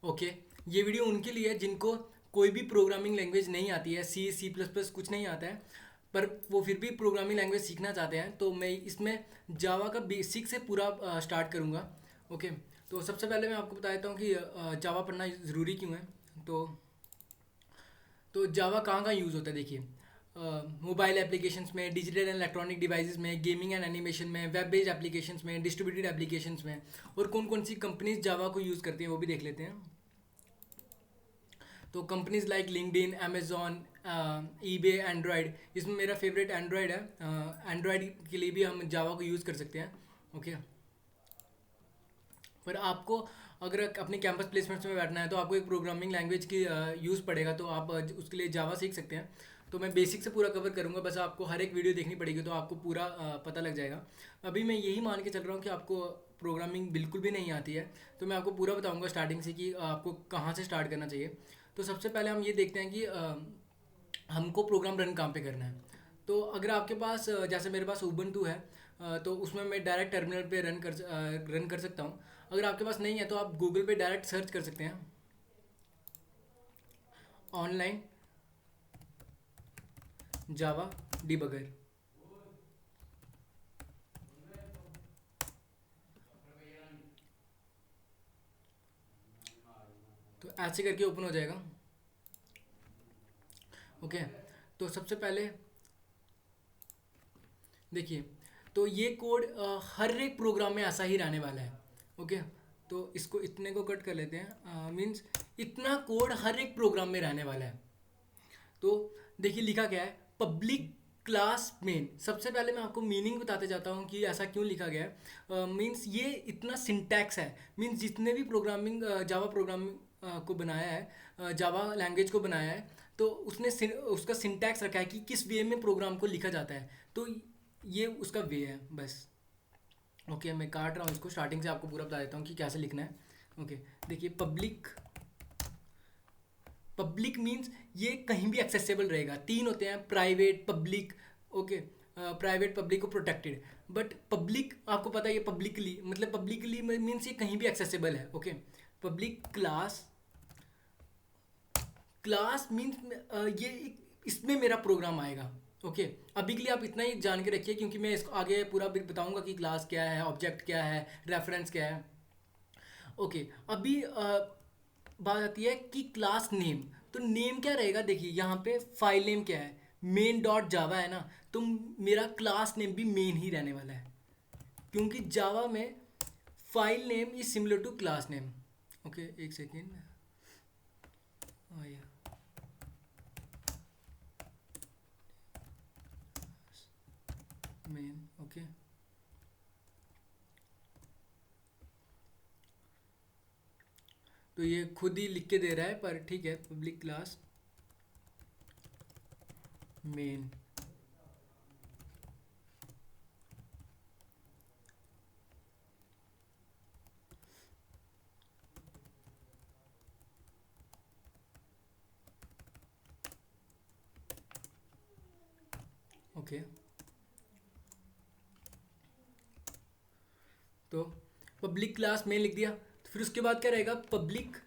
Okay, ये video उनके लिए है जिनको कोई भी प्रोग्रामिंग लैंग्वेज नहीं आती है, सी सी प्लस प्लस कुछ नहीं आता है, पर वो फिर भी प्रोग्रामिंग लैंग्वेज सीखना चाहते हैं। तो मैं इसमें जावा का बेसिक से पूरा स्टार्ट करूँगा। ओके, तो सबसे पहले मैं आपको बता देता हूँ कि जावा पढ़ना ज़रूरी क्यों है। तो जावा कहाँ कहाँ यूज़ होता है, देखिए। मोबाइल एप्लीकेशंस में, डिजिटल एंड इलेक्ट्रॉनिक डिवाइसेस में, गेमिंग एंड एनिमेशन में, वेब बेस्ड एप्लीकेशंस में, डिस्ट्रीब्यूटेड एप्लीकेशंस में। और कौन कौन सी कंपनीज जावा को यूज़ करती हैं वो भी देख लेते हैं। तो companies like LinkedIn, Amazon, eBay, Android, इसमें मेरा फेवरेट एंड्रॉयड है। एंड्रॉयड के लिए भी हम जावा को यूज़ कर सकते हैं। ओके, पर आपको अगर अपने कैंपस प्लेसमेंट्स में बैठना है तो आपको एक प्रोग्रामिंग लैंग्वेज की यूज़ पड़ेगा, तो आप उसके लिए जावा सीख सकते हैं। तो मैं बेसिक से पूरा कवर करूँगा, बस आपको हर एक वीडियो देखनी पड़ेगी तो आपको पूरा पता लग जाएगा। अभी मैं यही मान के चल रहा हूँ कि आपको प्रोग्रामिंग बिल्कुल भी नहीं आती है, तो मैं आपको पूरा बताऊँगा स्टार्टिंग से कि आपको कहाँ से स्टार्ट करना चाहिए। तो सबसे पहले हम ये देखते हैं कि हमको प्रोग्राम रन कहाँ पे करना है। तो अगर आपके पास जैसे मेरे पास उबंटू है, तो उसमें मैं डायरेक्ट टर्मिनल पे रन कर सकता हूँ। अगर आपके पास नहीं है तो आप गूगल पे डायरेक्ट सर्च कर सकते हैं, ऑनलाइन जावा डिबगर। तो ऐसे करके ओपन हो जाएगा। ओके, तो सबसे पहले देखिए, तो ये कोड हर एक प्रोग्राम में ऐसा ही रहने वाला है। ओके, तो इसको इतने को कट कर लेते हैं, मीन्स इतना कोड हर एक प्रोग्राम में रहने वाला है। तो देखिए लिखा क्या है, पब्लिक क्लास मेन। सबसे पहले मैं आपको मीनिंग बताते जाता हूँ कि ऐसा क्यों लिखा गया है। मीन्स ये इतना सिंटैक्स है, मीन्स जितने भी प्रोग्रामिंग जावा प्रोग्रामिंग को बनाया है, जावा लैंग्वेज को बनाया है, तो उसने उसका सिंटैक्स रखा है कि किस वे में प्रोग्राम को लिखा जाता है। तो ये उसका वे है बस। ओके, मैं काट रहा हूँ इसको, स्टार्टिंग से आपको पूरा बता देता हूँ कि कैसे लिखना है। ओके, देखिए पब्लिक। पब्लिक मीन्स ये कहीं भी एक्सेसिबल रहेगा। तीन होते हैं, private, public. Okay, private, public और प्रोटेक्टेड। बट पब्लिक आपको पता है ये पब्लिकली, मतलब पब्लिकली मीन्स ये कहीं भी एक्सेसिबल है। Okay, public class. Class means इसमें मेरा प्रोग्राम आएगा। ओके, अभी के लिए आप इतना ही जान के रखिए, क्योंकि मैं इसको आगे पूरा बताऊंगा कि क्लास क्या है, ऑब्जेक्ट क्या है, रेफरेंस क्या है। ओके, अभी बात आती है कि क्लास नेम। तो नेम क्या रहेगा, देखिए यहाँ पे फाइल नेम क्या है, मेन डॉट जावा है ना, तो मेरा क्लास नेम भी मेन ही रहने वाला है, क्योंकि जावा में file name is similar to class name. Okay, एक सेकेंड। मेन। ओके, तो ये खुद ही लिख के दे रहा है, पर ठीक है, पब्लिक क्लास मेन। ओके, तो पब्लिक क्लास मेन लिख दिया, तो फिर उसके बाद क्या रहेगा, public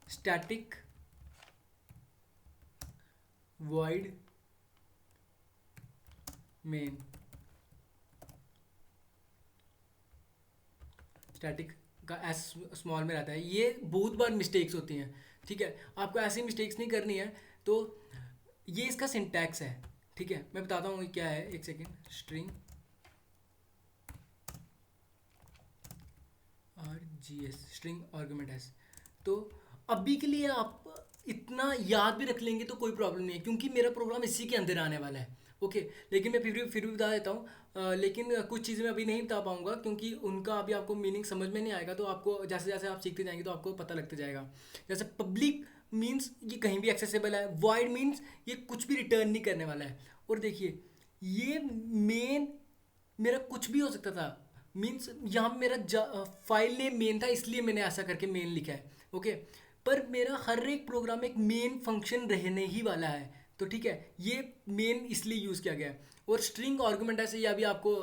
static void main. Static का एस स्मॉल में रहता है, ये बहुत बार मिस्टेक्स होती हैं। ठीक है, आपको ऐसी मिस्टेक्स नहीं करनी है। तो ये इसका सिंटैक्स है। ठीक है, मैं बताता हूँ ये क्या है, एक second. String R G S, string argument S. तो अभी के लिए आप इतना याद भी रख लेंगे तो कोई प्रॉब्लम नहीं है, क्योंकि मेरा प्रोग्राम इसी के अंदर आने वाला है। ओके, लेकिन मैं फिर भी बता देता हूँ। लेकिन कुछ चीज़ें मैं अभी नहीं बता पाऊंगा, क्योंकि उनका अभी आपको मीनिंग समझ में नहीं आएगा। तो आपको जैसे जैसे आप सीखते जाएंगे तो आपको पता लगता जाएगा। जैसे पब्लिक मीन्स ये कहीं भी एक्सेसिबल है, वॉइड मीन्स ये कुछ भी रिटर्न नहीं करने वाला है। और देखिए, ये मेन मेरा कुछ भी हो सकता था, मीन्स यहाँ पे मेरा फाइल नेम मेन था, इसलिए मैंने ऐसा करके मेन लिखा है। ओके, पर मेरा हर एक प्रोग्राम में एक मेन फंक्शन रहने ही वाला है। तो ठीक है, ये मेन इसलिए यूज़ किया गया है। और स्ट्रिंग आर्गुमेंट ऐसे ये अभी आपको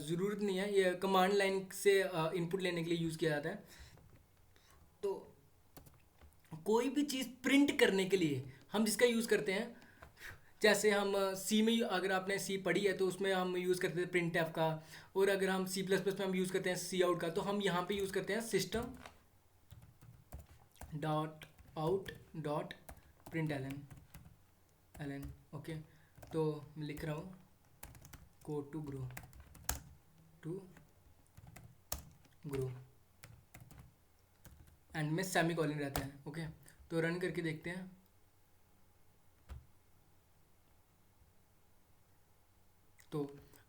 ज़रूरत नहीं है, ये कमांड लाइन से इनपुट लेने के लिए यूज़ किया जाता है। तो कोई भी चीज़ प्रिंट करने के लिए हम जिसका यूज़ करते हैं, जैसे हम सी में, अगर आपने सी पढ़ी है तो उसमें हम यूज़ करते हैं प्रिंट एफ का, और अगर हम सी प्लस प्लस में हम यूज़ करते हैं सी आउट का, तो हम यहाँ पे यूज़ करते हैं system dot out dot println. Okay, तो मैं लिख रहा हूँ कोड टू ग्रो एंड में सेमी कॉलन रहता है। ओके, तो रन करके देखते हैं। तो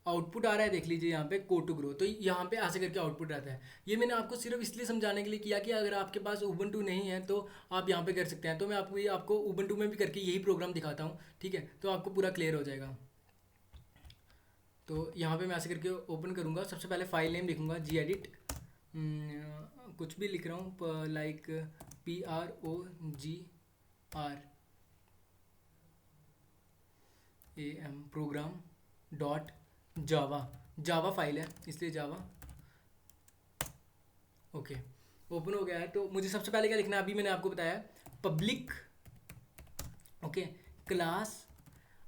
आउटपुट आ रहा है, देख लीजिए यहाँ पे कोड टू ग्रो, तो यहाँ पे ऐसे करके आउटपुट रहता है। ये मैंने आपको सिर्फ इसलिए समझाने के लिए किया कि अगर आपके पास उबंटू नहीं है तो आप यहाँ पे कर सकते हैं। तो मैं आपको उबंटू में भी करके यही प्रोग्राम दिखाता हूँ, ठीक है, तो आपको पूरा क्लियर हो जाएगा। तो यहाँ पे मैं ऐसे करके ओपन करूँगा। सबसे पहले फाइल नेम लिखूँगा gedit, कुछ भी लिख रहा हूँ, like PROGRAM program dot Java file है इसलिए जावा। ओके, ओपन हो गया है। तो मुझे सबसे पहले क्या लिखना है, अभी मैंने आपको बताया पब्लिक, ओके, क्लास।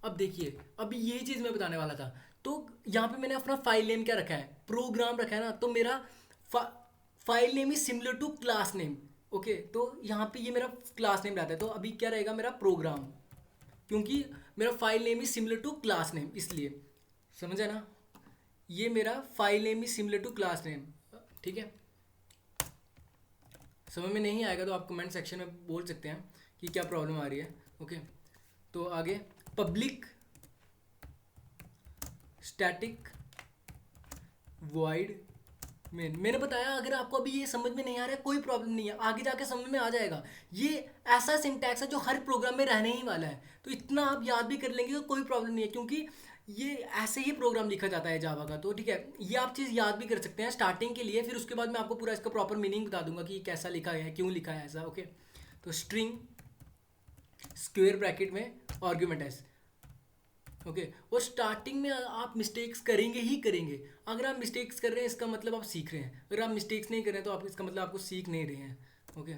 अब देखिए, अभी ये चीज़ मैं बताने वाला था। तो यहाँ पे मैंने अपना फाइल नेम क्या रखा है, प्रोग्राम रखा है ना, तो मेरा file name is similar to class name. Okay, तो यहाँ पे ये मेरा क्लास नेम रहता है, तो अभी क्या रहेगा मेरा प्रोग्राम, क्योंकि मेरा file name is similar to class name, इसलिए समझा ना, ये मेरा file name is similar to class name. ठीक है, समझ में नहीं आएगा तो आप कमेंट सेक्शन में बोल सकते हैं कि क्या प्रॉब्लम आ रही है। ओके, तो आगे पब्लिक स्टैटिक वॉइड मेन। मैंने बताया, अगर आपको अभी ये समझ में नहीं आ रहा है कोई प्रॉब्लम नहीं है, आगे जाके समझ में आ जाएगा। ये ऐसा सिंटैक्स है जो हर प्रोग्राम में रहने ही वाला है, तो इतना आप याद भी कर लेंगे तो कोई प्रॉब्लम नहीं है, क्योंकि ये ऐसे ही प्रोग्राम लिखा जाता है जावा का। तो ठीक है, ये आप चीज़ याद भी कर सकते हैं स्टार्टिंग के लिए, फिर उसके बाद मैं आपको पूरा इसका प्रॉपर मीनिंग बता दूंगा कि कैसा लिखा है, क्यों लिखा है ऐसा। ओके, तो स्ट्रिंग स्क्वेयर ब्रैकेट में आर्ग्यूमेंट है। ओके, और स्टार्टिंग में आप मिस्टेक्स करेंगे ही करेंगे। अगर आप मिस्टेक्स कर रहे हैं इसका मतलब आप सीख रहे हैं, अगर आप मिस्टेक्स नहीं कर रहे हैं तो आप इसका मतलब आपको सीख नहीं रहे हैं। ओके,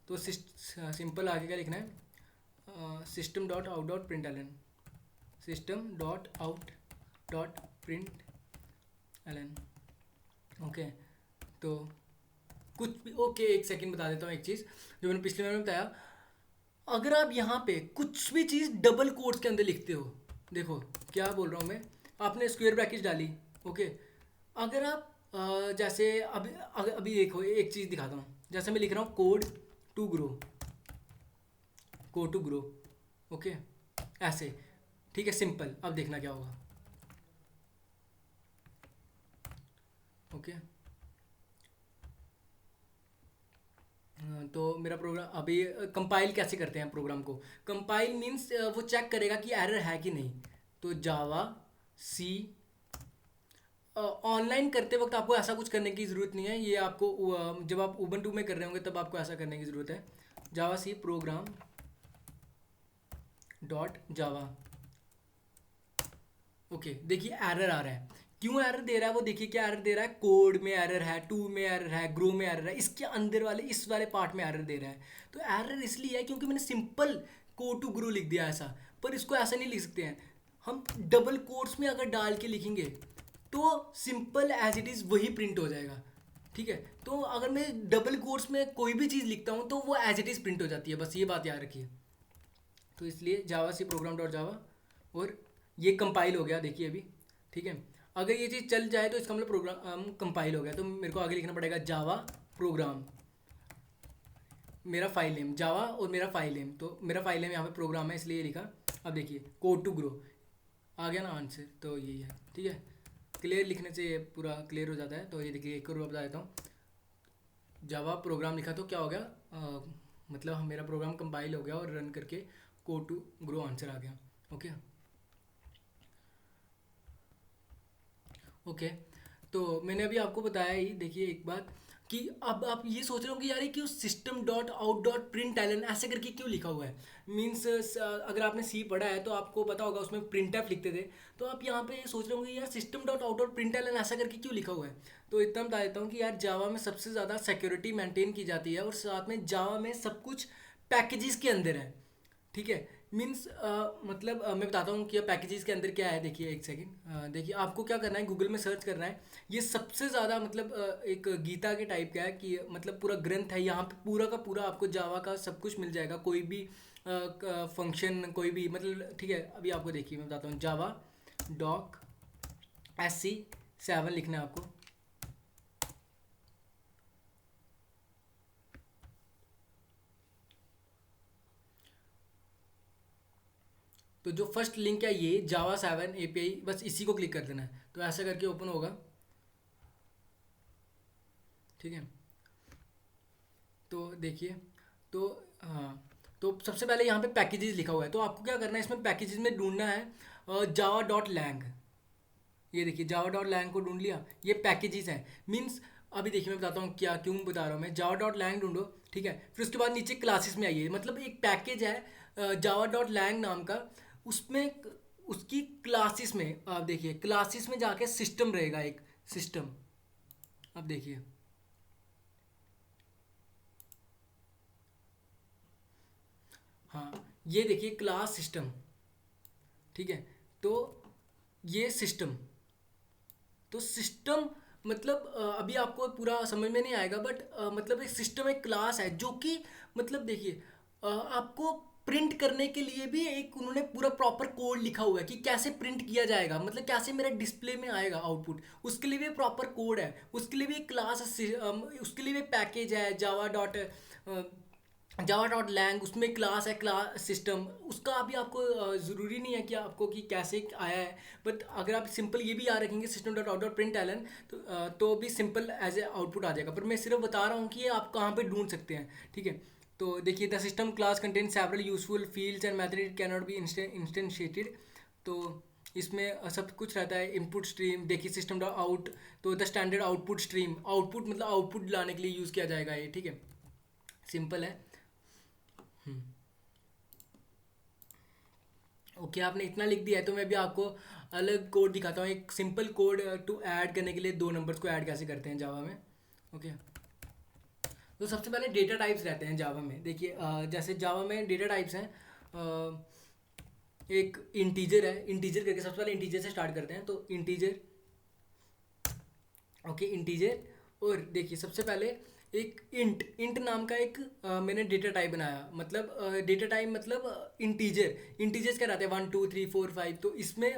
तो सिंपल आगे क्या लिखना है, system dot out dot println, system dot out dot println. Okay, तो कुछ भी, ओके, एक सेकेंड बता देता हूँ एक चीज़ जो मैंने पिछले में बताया। अगर आप यहाँ पे कुछ भी चीज़ डबल कोट्स के अंदर लिखते हो, देखो क्या बोल रहा हूँ मैं, आपने स्क्वायर ब्रैकेट डाली। ओके, अगर आप जैसे अभी देखो एक चीज़ दिखाता हूँ, जैसे मैं लिख रहा हूँ कोड टू ग्रो। ओके, ऐसे, ठीक है, सिंपल। अब देखना क्या होगा। ओके, तो मेरा प्रोग्राम अभी कंपाइल कैसे करते हैं प्रोग्राम को। कंपाइल मीन्स वो चेक करेगा कि एरर है कि नहीं। तो जावा सी, ऑनलाइन करते वक्त आपको ऐसा कुछ करने की ज़रूरत नहीं है, ये आपको जब आप उबंटू में कर रहे होंगे तब आपको ऐसा करने की ज़रूरत है। Javac program dot java. Okay, देखिए एरर आ रहा है, क्यों एरर दे रहा है वो देखिए, क्या एरर दे रहा है, कोड में एरर है, टू में एरर है, ग्रो में एरर है, इसके अंदर वाले इस वाले पार्ट में एरर दे रहा है। तो एरर इसलिए है क्योंकि मैंने सिंपल कोड टू ग्रो लिख दिया ऐसा, पर इसको ऐसा नहीं लिख सकते हैं हम। डबल कोट्स में अगर डाल के लिखेंगे तो सिंपल एज इट इज़ वही प्रिंट हो जाएगा। ठीक है, तो अगर मैं डबल कोट्स में कोई भी चीज़ लिखता हूँ तो वो एज इट इज़ प्रिंट हो जाती है, बस ये बात याद रखिए। तो इसलिए जावा सी प्रोग्राम डॉट जावा, और ये कंपाइल हो गया देखिए अभी। ठीक है, अगर ये चीज़ चल जाए तो इसका मतलब प्रोग्राम कंपाइल हो गया। तो मेरे को आगे लिखना पड़ेगा जावा प्रोग्राम, मेरा फाइल नेम जावा और मेरा फाइल नेम, तो मेरा फाइल नेम यहाँ पे प्रोग्राम है इसलिए ये लिखा। अब देखिए कोड टू ग्रो आ गया ना आंसर, तो यही है। ठीक है, क्लियर लिखने से ये पूरा क्लियर हो जाता है। तो ये देखिए एक और बता देता हूँ, जावा प्रोग्राम लिखा तो क्या हो गया, मतलब मेरा प्रोग्राम कंपाइल हो गया और रन करके कोड टू ग्रो आंसर आ गया। ओके, ओके, तो मैंने अभी आपको बताया ही, देखिए एक बात, कि अब आप ये सोच रहे हो कि यार ये क्यों system dot out dot println ऐसे करके क्यों लिखा हुआ है। मीन्स अगर आपने सी पढ़ा है तो आपको पता होगा उसमें प्रिंट एफ लिखते थे। तो आप यहाँ पे ये सोच रहे होंगे यार system dot out dot println ऐसा करके क्यों लिखा हुआ है। तो इतना बता देता हूँ कि यार जावा में सबसे ज़्यादा सिक्योरिटी मेंटेन की जाती है और साथ में जावा में सब कुछ पैकेजेस के अंदर है। ठीक है। मीन्स मतलब मैं बताता हूँ कि पैकेजेस के अंदर क्या है। देखिए एक सेकंड, देखिए आपको क्या करना है, गूगल में सर्च करना है। ये सबसे ज़्यादा मतलब एक गीता के टाइप का है कि मतलब पूरा ग्रंथ है। यहाँ पे पूरा का पूरा आपको जावा का सब कुछ मिल जाएगा। कोई भी फंक्शन कोई भी मतलब, ठीक है। अभी आपको देखिए मैं बताता हूँ, जावा डॉक SC7 लिखना है आपको। तो जो फर्स्ट लिंक है ये जावा 7 API, बस इसी को क्लिक कर देना है तो ऐसा करके ओपन होगा। ठीक है। तो देखिए, तो हाँ, तो सबसे पहले यहाँ पे पैकेजेस लिखा हुआ है। तो आपको क्या करना है, इसमें पैकेजेस में ढूंढना है जावा डॉट लैंग। ये देखिए जावा डॉट लैंग को ढूंढ लिया, ये पैकेजेस हैं। मीन्स अभी देखिए मैं बताता हूँ क्या क्यों बता रहा हूँ मैं। जावा डॉट लैंग ढूंढो, ठीक है। फिर उसके बाद नीचे क्लासेस में आइए, मतलब एक पैकेज है जावा डॉट लैंग नाम का। उसमें उसकी क्लासेस में आप देखिए, क्लासेस में जाके सिस्टम रहेगा, एक सिस्टम। अब देखिए, हाँ ये देखिए क्लास सिस्टम। ठीक है। तो ये सिस्टम, तो सिस्टम मतलब अभी आपको पूरा समझ में नहीं आएगा, बट मतलब एक सिस्टम एक क्लास है जो कि मतलब देखिए आपको प्रिंट करने के लिए भी एक उन्होंने पूरा प्रॉपर कोड लिखा हुआ है कि कैसे प्रिंट किया जाएगा, मतलब कैसे मेरा डिस्प्ले में आएगा आउटपुट। उसके लिए भी प्रॉपर कोड है, उसके लिए भी एक क्लास, उसके लिए भी पैकेज है जावा डॉट लैंग। उसमें क्लास है, क्लास सिस्टम उसका। अभी आपको ज़रूरी नहीं है कि आपको कि कैसे आया है, बट अगर आप सिंपल ये भी याद रखेंगे system dot out dot println तो भी सिंपल एज ए आउटपुट आ जाएगा। पर मैं सिर्फ बता रहा हूँ कि ये आप कहाँ पे ढूंढ सकते हैं। ठीक है। तो देखिए, the system class contain several useful fields and method, it cannot be instantiated. तो इसमें सब कुछ रहता है। इनपुट स्ट्रीम देखिए सिस्टम डॉट आउट, तो the standard output stream, output मतलब आउटपुट लाने के लिए यूज़ किया जाएगा ये। ठीक है, सिंपल है। ओके, आपने इतना लिख दिया है तो मैं भी आपको अलग कोड दिखाता हूँ। एक सिंपल कोड टू ऐड करने के लिए दो नंबर्स को ऐड कैसे करते हैं जावा में। ओके, तो सबसे पहले डेटा टाइप्स रहते हैं जावा में। देखिए जैसे जावा में डेटा टाइप्स हैं, एक इंटीजर है। इंटीजर करके सबसे पहले इंटीजर से स्टार्ट करते हैं। तो इंटीजर, ओके इंटीजर। और देखिए सबसे पहले एक इंट, इंट नाम का एक मैंने डेटा टाइप बनाया। मतलब डेटा टाइप मतलब इंटीजर। इंटीजर्स क्या रहते हैं 1 2 3 4 5। तो इसमें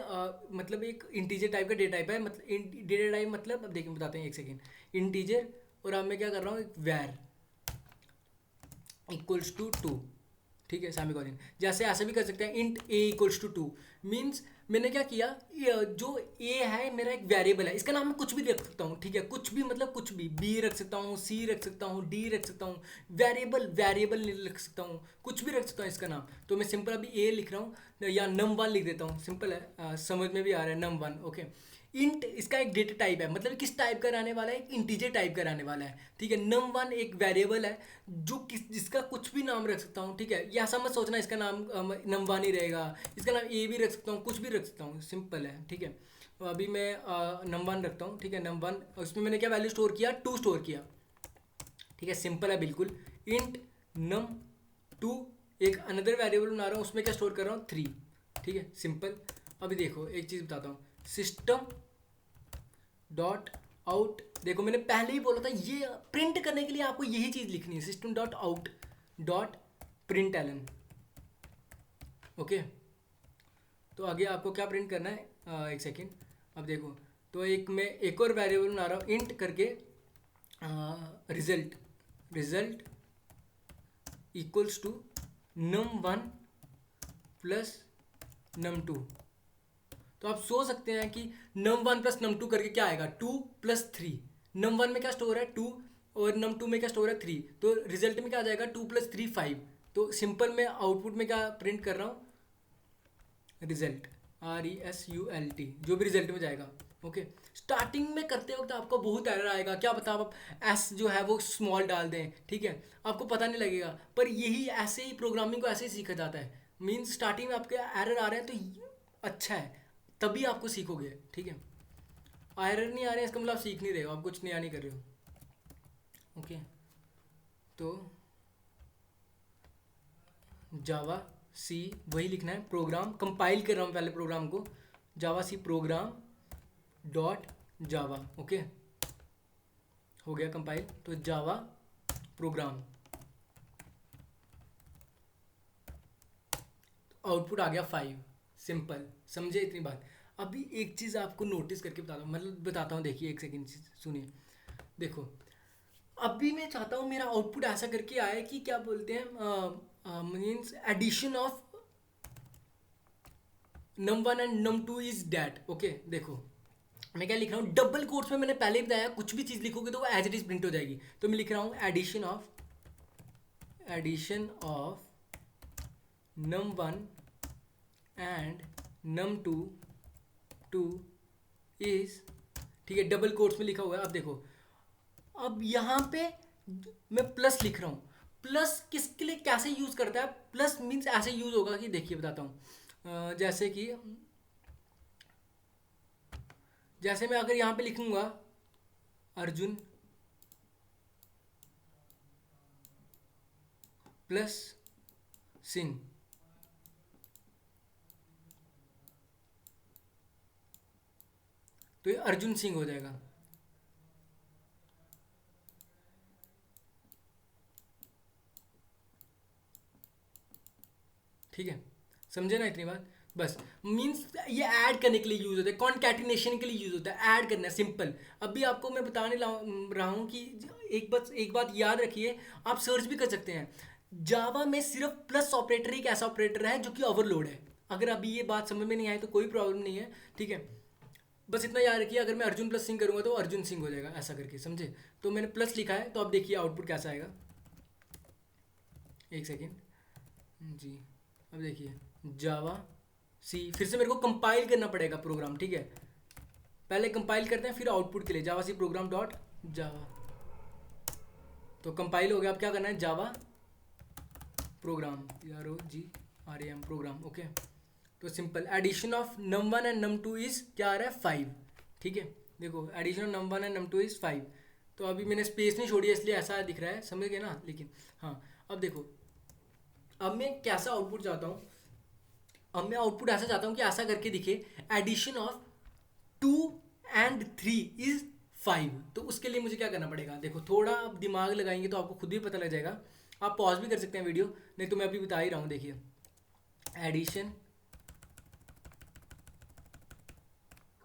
मतलब एक इंटीजर टाइप का डेटा टाइप है। मतलब डेटा टाइप मतलब, अब देखिए बताते हैं एक सेकेंड। इंटीजर, और अब मैं क्या कर रहा हूँ, एक वैर इक्वल्स टू 2। ठीक है, सेमीकोलन। जैसे ऐसे भी कर सकते हैं, int a equals to 2। Means मैंने क्या किया, जो a है मेरा एक वेरिएबल है, इसका नाम मैं कुछ भी रख सकता हूँ। ठीक है, कुछ भी मतलब कुछ भी, b रख सकता हूँ, c रख सकता हूँ, d रख सकता हूँ। वेरिएबल वेरिएबल लिख सकता हूँ, कुछ भी रख सकता हूँ इसका नाम। तो मैं सिंपल अभी a लिख रहा हूँ या num1 लिख देता हूँ। सिंपल है, समझ में भी आ रहा है, num1। ओके, इंट इसका एक डेटा टाइप है, मतलब किस टाइप का रहने वाला है, एक इंटीजर टाइप का रहने वाला है। ठीक है, num1 एक वेरिएबल है जो जिसका कुछ भी नाम रख सकता हूँ। ठीक है, ये ऐसा मत सोचना इसका नाम num1 ही रहेगा, इसका नाम a भी रख सकता हूँ, कुछ भी रख सकता हूँ। सिंपल है। ठीक है, तो अभी मैं num1 रखता हूँ। ठीक है, num1, और इसमें मैंने क्या वैल्यू स्टोर किया, 2 स्टोर किया। ठीक है, सिंपल है बिल्कुल। इंट num2, एक अनदर वेरिएबल बना रहा हूँ, उसमें क्या स्टोर कर रहा हूँ, 3। ठीक है, सिंपल। अभी देखो एक चीज़ बताता हूँ, सिस्टम डॉट आउट। देखो मैंने पहले ही बोला था, ये प्रिंट करने के लिए आपको यही चीज़ लिखनी है, system dot out dot println. Okay, तो आगे आपको क्या प्रिंट करना है, एक सेकेंड। अब देखो, तो एक मैं एक और वेरिएबल बना रहा हूँ, इंट करके result, result equals to num1 plus num2। तो आप सोच सकते हैं कि num1 प्लस num2 करके क्या आएगा, 2 प्लस 3। num1 में क्या स्टोर है, 2, और num2 में क्या स्टोर है, 3। तो रिजल्ट में क्या आ जाएगा, 2 प्लस 3 5। तो सिंपल मैं आउटपुट में क्या प्रिंट कर रहा हूँ, रिजल्ट, RESULT, जो भी रिजल्ट में जाएगा। ओके, स्टार्टिंग में करते वक्त आपको बहुत एरर आएगा, क्या पता आप एस जो है वो स्मॉल डाल दें, ठीक है, आपको पता नहीं लगेगा। पर यही ऐसे ही प्रोग्रामिंग को ऐसे ही सीखा जाता है। मीन्स स्टार्टिंग में आपके एरर आ रहे हैं तो अच्छा है, तभी आपको सीखोगे, ठीक है। एरर नहीं आ रहे हैं इसका मतलब आप सीख नहीं रहे हो, आप कुछ नया नहीं कर रहे हो। ओके, तो जावा सी वही लिखना है, प्रोग्राम कंपाइल कर रहा हूँ पहले प्रोग्राम को, javac program dot java. Okay, हो गया कंपाइल, तो जावा प्रोग्राम, आउटपुट आ गया 5। सिंपल, समझे इतनी बात। अभी एक चीज़ आपको नोटिस करके बताता हूँ, मतलब बताता हूँ, देखिए एक सेकेंड सुनिए। देखो, अभी मैं चाहता हूँ मेरा आउटपुट ऐसा करके आए कि क्या बोलते हैं, means addition of num1 and num2 is that. Okay, देखो मैं क्या लिख रहा हूँ, डबल कोट्स में मैंने पहले ही बताया कुछ भी चीज़ लिखोगे तो वो एज इट इज प्रिंट हो जाएगी। तो मैं लिख रहा हूँ addition of num1 and num2 to is, ठीक है, डबल कोट्स में लिखा हुआ है। अब देखो, अब यहाँ पे मैं प्लस लिख रहा हूँ। प्लस किसके लिए कैसे यूज़ करता है, प्लस मीन्स ऐसे यूज़ होगा कि देखिए बताता हूँ, जैसे मैं अगर यहाँ पे लिखूंगा अर्जुन प्लस सिंह, तो ये अर्जुन सिंह हो जाएगा। ठीक है, समझे ना इतनी बात। बस मीन्स ये ऐड करने के लिए यूज होता है, कॉन्कैटिनेशन के लिए यूज होता है, ऐड करना, सिंपल। अभी आपको मैं बताने रहा हूँ कि एक बात याद रखिए, आप सर्च भी कर सकते हैं। जावा में सिर्फ प्लस ऑपरेटर एक ऐसा ऑपरेटर है जो कि ओवरलोड है। अगर अभी ये बात समझ में नहीं आए तो कोई प्रॉब्लम नहीं है, ठीक है। बस इतना याद रखिए, अगर मैं अर्जुन प्लस सिंह करूँगा तो अर्जुन सिंह हो जाएगा, ऐसा करके, समझे। तो मैंने प्लस लिखा है, तो अब देखिए आउटपुट कैसा आएगा। एक सेकेंड जी, अब देखिए जावा सी, फिर से मेरे को कंपाइल करना पड़ेगा प्रोग्राम, ठीक है। पहले कंपाइल करते हैं फिर आउटपुट के लिए जावा सी प्रोग्राम डॉट जावा। तो कंपाइल हो गया, अब क्या करना है, java program, PROGRAM program. Okay, तो simple addition of num1 and num2 is क्या आ रहा है, 5। ठीक है, देखो addition of num1 and num2 is 5। तो अभी मैंने स्पेस नहीं छोड़ी है इसलिए ऐसा दिख रहा है, समझ गए ना। लेकिन हाँ, अब देखो, अब मैं कैसा आउटपुट चाहता हूँ, अब मैं आउटपुट ऐसा चाहता हूँ कि ऐसा करके दिखे, एडिशन ऑफ 2 एंड 3 इज 5। तो उसके लिए मुझे क्या करना पड़ेगा, देखो थोड़ा आप दिमाग लगाएंगे तो आपको खुद भी पता लग जाएगा। आप पॉज भी कर सकते हैं वीडियो, नहीं तो मैं अभी बता ही रहा हूँ। देखिए एडिशन,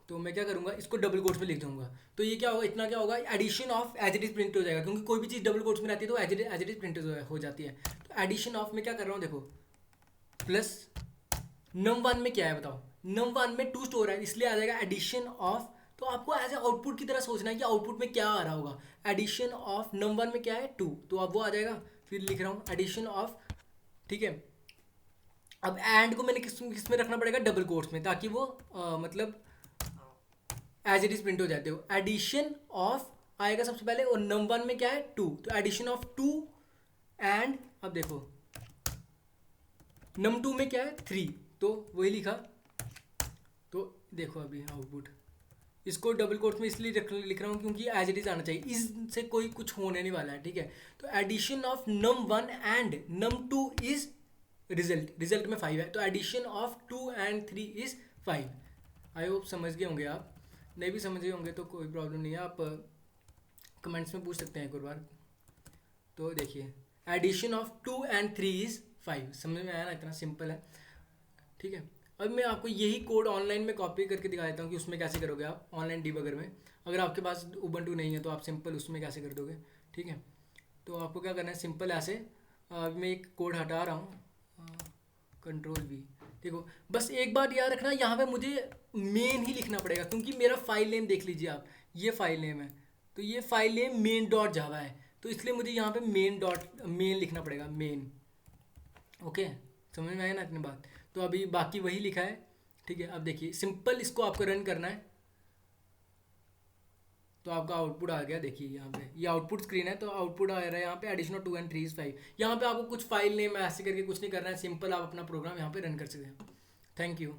तो मैं क्या करूँगा, इसको डबल कोट्स में लिख दूंगा। तो ये क्या होगा, इतना क्या होगा, addition of as it is print हो जाएगा, क्योंकि कोई भी चीज़ डबल कोट्स में रहती है तो एज इट इज प्रिंट हो जाती है। तो एडिशन ऑफ में क्या कर रहा हूँ, देखो प्लस num1 में क्या है बताओ, num1 में 2 स्टोर है, इसलिए आ जाएगा एडिशन ऑफ। तो आपको एज ए आउटपुट की तरह सोचना है कि आउटपुट में क्या आ रहा होगा। एडिशन ऑफ num1 में क्या है, 2, तो अब वो आ जाएगा। फिर लिख रहा हूँ एडिशन ऑफ, ठीक है। अब एंड को मैंने किस में रखना पड़ेगा, डबल कोट्स में, ताकि वो मतलब एज इट इज प्रिंट हो जाते हो। एडिशन ऑफ आएगा सबसे पहले, और num1 में क्या है, 2, तो एडिशन ऑफ 2 एंड, अब देखो num2 में क्या है, 3, तो वही लिखा। तो देखो अभी आउटपुट, इसको डबल कोट्स में इसलिए लिख रहा हूँ क्योंकि एज इट इज आना चाहिए, इससे कोई कुछ होने नहीं वाला है, ठीक है। तो addition of num1 and num2 is result में 5 है, तो addition of 2 and 3 is 5। I hope समझ गए होंगे आप, नहीं भी समझ गए होंगे तो कोई प्रॉब्लम नहीं है, आप कमेंट्स में पूछ सकते हैं एक और बार। तो देखिए एडिशन ऑफ 2 एंड 3 इज 5, समझ में आया ना, इतना सिंपल है, ठीक है। अब मैं आपको यही कोड ऑनलाइन में कॉपी करके दिखा देता हूँ कि उसमें कैसे करोगे आप ऑनलाइन डीबगर में। अगर आपके पास उबंटू नहीं है तो आप सिंपल उसमें कैसे कर दोगे, ठीक है। तो आपको क्या करना है, सिंपल ऐसे, मैं एक कोड हटा रहा हूँ, Ctrl+V। देखो बस एक बात याद रखना, यहाँ पे मुझे मेन ही लिखना पड़ेगा, क्योंकि मेरा फाइल नेम देख लीजिए आप, ये फाइल नेम है, तो ये फाइल नेम मेन डॉट जावा है, तो इसलिए मुझे यहाँ पे मेन लिखना पड़ेगा, मेन। ओके, समझ में आया ना इतनी बात। तो अभी बाकी वही लिखा है, ठीक है। अब देखिए सिंपल इसको आपको रन करना है, तो आपका आउटपुट आ गया, देखिए यहाँ पे ये आउटपुट स्क्रीन है, तो आउटपुट आ रहा है यहाँ पे एडिशन ऑफ 2 and 3 is 5। यहाँ पे आपको कुछ फाइल नेम ऐसे करके कुछ नहीं करना है, सिंपल आप अपना प्रोग्राम यहाँ पे रन कर सकते हैं। Thank you.